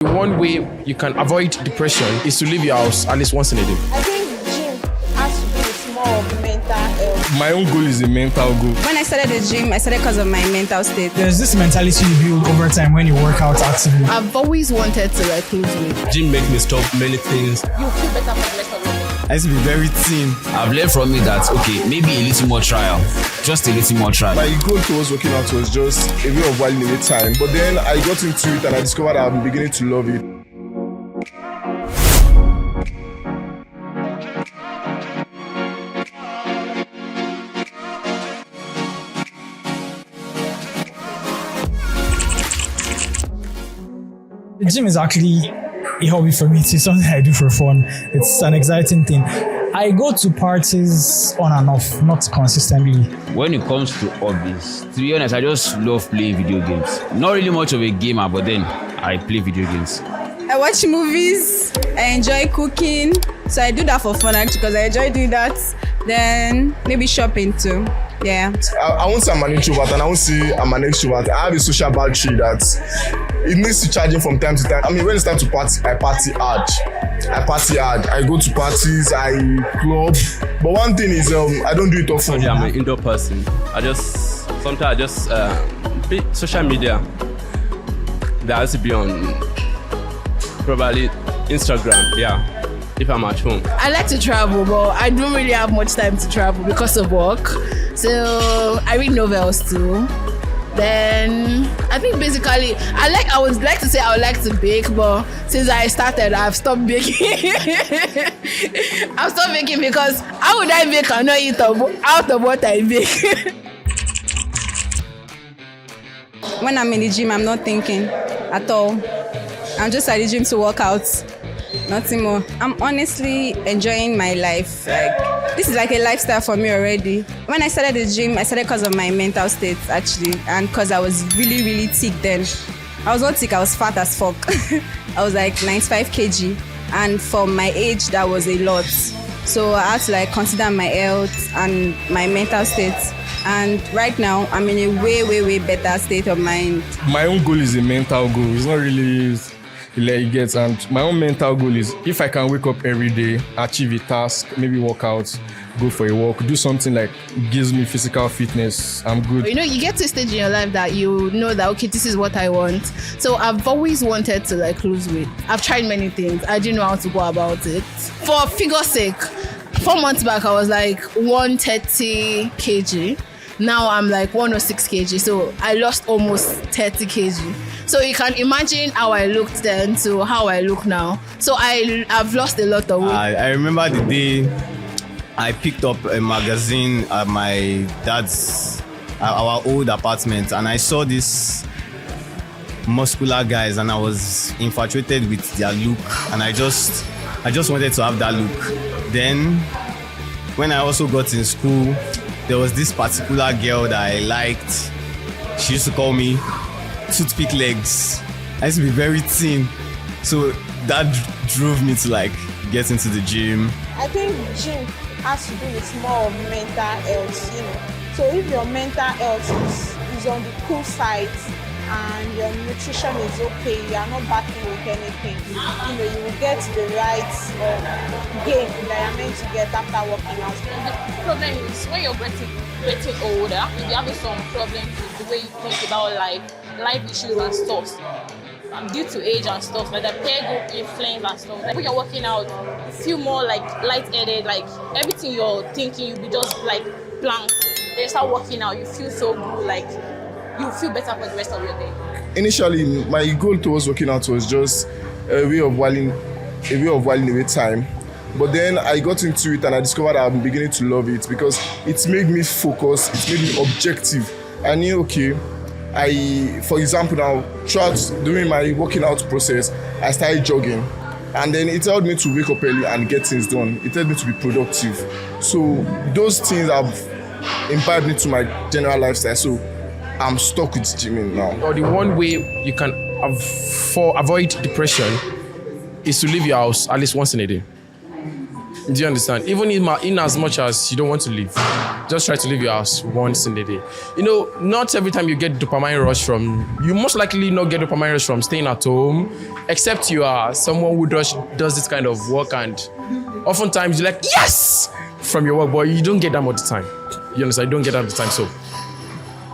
One way you can avoid depression is to leave your house at least once in a day. I think gym has to be with more of mental health. My own goal is a mental goal. When I started the gym, I started because of my mental state. There's this mentality you build over time when you work out actively. I've always wanted to lose weight. Gym makes me stop many things. You feel better for the rest of your day. I used to be very thin. I've learned from it that, okay, maybe a little more trial. Just a little more trial. My goal towards working out was just a way of whiling away time. But then I got into it and I discovered that I'm beginning to love it. The gym is actually a hobby for me. It's something I do for fun. It's an exciting thing. I go to parties on and off, not consistently. When it comes to hobbies, to be honest, I just love playing video games. Not really much of a gamer, but then I play video games. I watch movies, I enjoy cooking. So I do that for fun actually because I enjoy doing that. Then maybe shopping too. Yeah. I won't say I'm an introvert and I won't say I'm an extrovert. I have a social battery that it needs to charging from time to time. I mean, when it's time to party, I party hard. I go to parties, I club. But one thing is, I don't do it often. I'm an indoor person. Sometimes I just social media. That has to be on probably Instagram. Yeah. If I'm at home. I like to travel, but I don't really have much time to travel because of work. So I read novels too. Then I think basically I would like to say I would like to bake, but since I started, I've stopped baking. I've stopped baking because how would I bake and not eat out of what I bake? When I'm in the gym, I'm not thinking at all. I'm just at the gym to work out. Nothing more. I'm honestly enjoying my life. Like, this is like a lifestyle for me already. When I started the gym, I started because of my mental state actually, and because I was really, really thick then. I was not thick, I was fat as fuck. I was like 95 kg, and for my age, that was a lot. So I had to like consider my health and my mental state. And right now, I'm in a way, way, way better state of mind. My own goal is a mental goal. It's not really it gets, and my own mental goal is if I can wake up every day, achieve a task, maybe work out, go for a walk, do something like gives me physical fitness, I'm good. You know, you get to a stage in your life that you know that, okay, this is what I want. So I've always wanted to lose weight. I've tried many things. I didn't know how to go about it. For figure's sake, 4 months back, I was like 130 kg. Now I'm like 106 kg. So I lost almost 30 kg. So you can imagine how I looked then to how I look now. So I've lost a lot of weight. I remember the day I picked up a magazine at my dad's, our old apartment, and I saw these muscular guys, and I was infatuated with their look, and I just wanted to have that look. Then, when I also got in school, there was this particular girl that I liked. She used to call me toothpick legs. I used to be very thin, so that drove me to get into the gym. I think gym has to do with more of mental health, you know. So if your mental health is on the cool side and your nutrition is okay, you are not battling with anything, you know, you will get the right gain that you're meant to get after working out. The problem is when you're getting older, you'll be having some problems with the way you think about life issues and stuff. Due to age and stuff, like the hair go inflamed and stuff. Like when you're working out, you feel more light-headed, everything you're thinking, you'll be just blank. Then you start working out, you feel so good, you feel better for the rest of your day. Initially, my goal towards working out was just a way of whiling away time. But then I got into it and I discovered that I'm beginning to love it because it made me focus, it made me objective. I knew, okay, for example now, during my working out process, I started jogging. And then it helped me to wake up early and get things done. It helped me to be productive. So those things have imbibed me to my general lifestyle. So I'm stuck with gymming now. Or the one way you can avoid depression is to leave your house at least once in a day. Do you understand? Even in as much as you don't want to leave. just try to leave your house once in a day. You know, not every time you get dopamine rush you most likely not get dopamine rush from staying at home, except you are someone who does this kind of work, and oftentimes you're like, yes, from your work, but you don't get that much time. You understand? You don't get that much time. So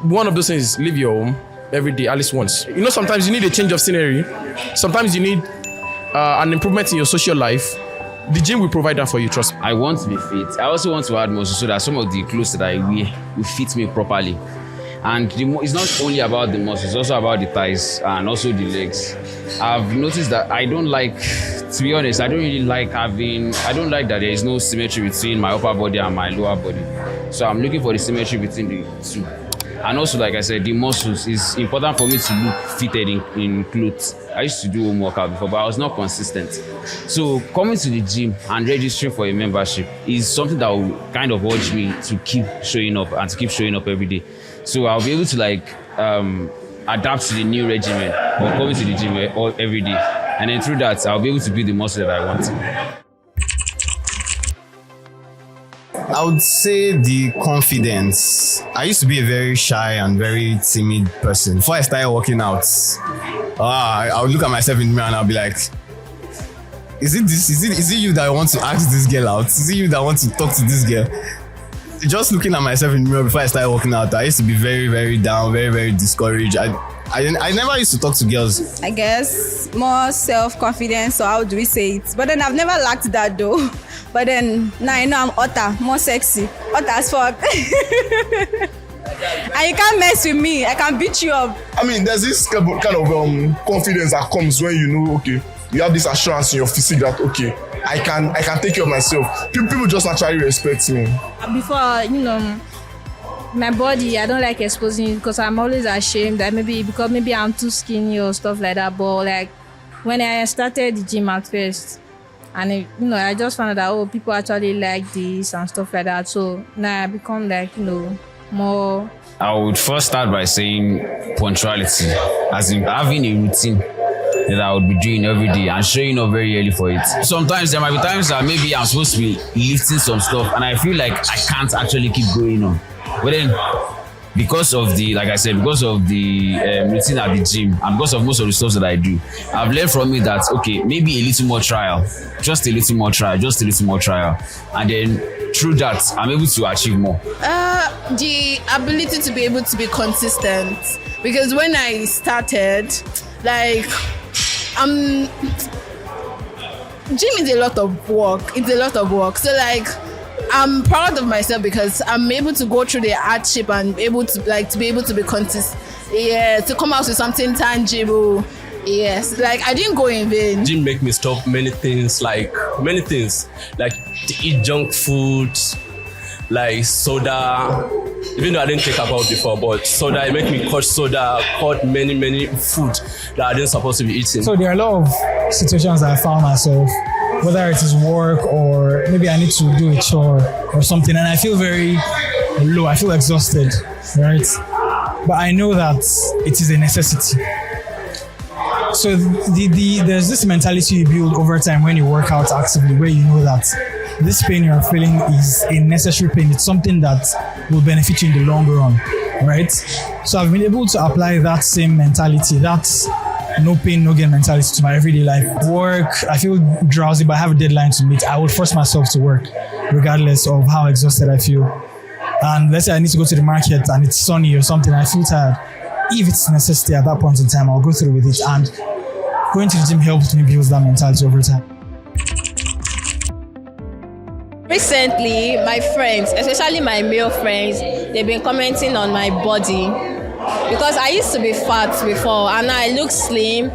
one of those things is leave your home every day, at least once. You know, sometimes you need a change of scenery. Sometimes you need an improvement in your social life. The gym will provide that for you, trust me. I want to be fit. I also want to add muscle so that some of the clothes that I wear will fit me properly. And it's not only about the muscles, it's also about the thighs and also the legs. I've noticed that I don't like, to be honest, I don't like that there is no symmetry between my upper body and my lower body. So I'm looking for the symmetry between the two. And also, like I said, the muscles is important for me to look fitted in clothes. I used to do home workout before, but I was not consistent. So coming to the gym and registering for a membership is something that will kind of urge me to keep showing up and to keep showing up every day. So I'll be able to adapt to the new regimen or coming to the gym every day. And then through that, I'll be able to build the muscle that I want. I would say the confidence. I used to be a very shy and very timid person. Before I started working out, I would look at myself in the mirror and I'll be like, is it you that want to ask this girl out? Is it you that want to talk to this girl? Just looking at myself in the mirror before I started working out, I used to be very, very down, very, very discouraged. I never used to talk to girls. I guess more self-confidence, or how do we say it? But then I've never lacked that though. But then now I know I'm hotter, more sexy. Hot as fuck. And you can't mess with me. I can beat you up. I mean, there's this kind of confidence that comes when you know, okay, you have this assurance in your physique that, okay, I can take care of myself. People just naturally respect me. Before, my body, I don't like exposing it because I'm always ashamed that maybe I'm too skinny or stuff like that. But like when I started the gym at first, and I just found out that people actually like this and stuff like that. So now I become like more. I would first start by saying punctuality, as in having a routine that I would be doing every day and showing up very early for it. Sometimes there might be times that maybe I'm supposed to be lifting some stuff and I feel like I can't actually keep going on. But then, because of the routine at the gym and because of most of the stuff that I do, I've learned from it that, okay, maybe a little more trial, just a little more trial. And then through that, I'm able to achieve more. The ability to be able to be consistent. Because when I started, gym is a lot of work. So I'm proud of myself because I'm able to go through the hardship and able to be able to be consistent. Yeah, to come out with something tangible. Yes, I didn't go in vain. Gym make me stop many things, like to eat junk food, like soda. Even though I didn't take alcohol before, but soda, it make me cut many food that I didn't supposed to be eating. So there are a lot of situations that I found myself, whether it is work or maybe I need to do a chore or something, and I feel very low, I feel exhausted, right? But I know that it is a necessity. So there's this mentality you build over time when you work out actively, where you know that this pain you're feeling is a necessary pain. It's something that will benefit you in the long run, right? So I've been able to apply that same mentality, that no pain, no gain mentality to my everyday life. Work, I feel drowsy, but I have a deadline to meet. I would force myself to work, regardless of how exhausted I feel. And let's say I need to go to the market and it's sunny or something, I feel tired. If it's a necessity at that point in time, I'll go through with it. And going to the gym helps me build that mentality over time. Recently, my friends, especially my male friends, they've been commenting on my body because I used to be fat before and now I look slim,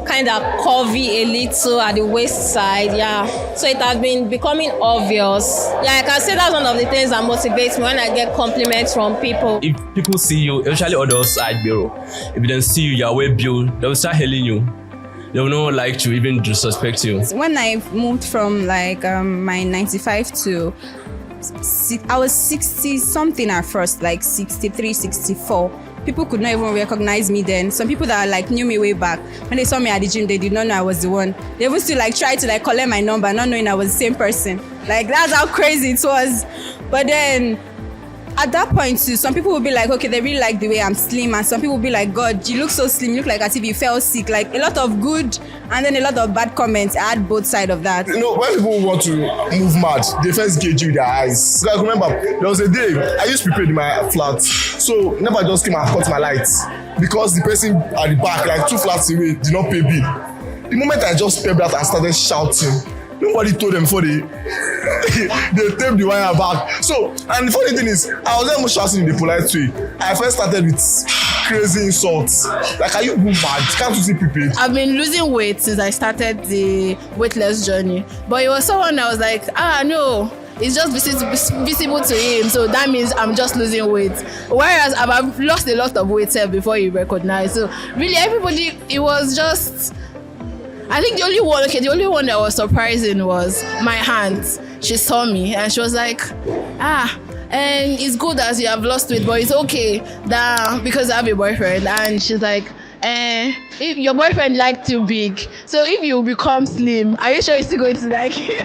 kind of curvy a little at the waist side, yeah. So it has been becoming obvious. Yeah, I can say that's one of the things that motivates me when I get compliments from people. If people see you, especially on the outside bureau, if they see you, you're well built, they will start hailing you. They will not like to even disrespect you. When I moved from my 95 to, I was 60 something at first, 63, 64. People could not even recognize me then. Some people that knew me way back, when they saw me at the gym, they did not know I was the one. They used to try to collect my number, not knowing I was the same person. That's how crazy it was. But then at that point too, some people will be like, okay, they really like the way I'm slim, and some people will be like, God, you look so slim, you look like as if you fell sick. Like a lot of good and then a lot of bad comments. I had both sides of that. You know, when people want to move mad, they first gauge you with their eyes. So I remember there was a day I used prepaid in my flat, so never just came and cut my lights because the person at the back, like 2 flats away, did not pay bill. The moment I just stepped out and started shouting, nobody told them before they taped the wire back. So, and the funny thing is, I was almost shouting in the polite way. I first started with crazy insults. Like, are you mad? Can't you see prepaid? I've been losing weight since I started the weightless journey. But it was someone that was like, no, it's just visible to him. So that means I'm just losing weight. Whereas I've lost a lot of weight before you recognize. So really everybody, it was just, I think the only one that was surprising was my hands. She saw me and she was like, and it's good as you have lost weight, but it's okay that because I have a boyfriend. And she's like, if your boyfriend liked you big, so if you become slim, are you sure he's still going to like you?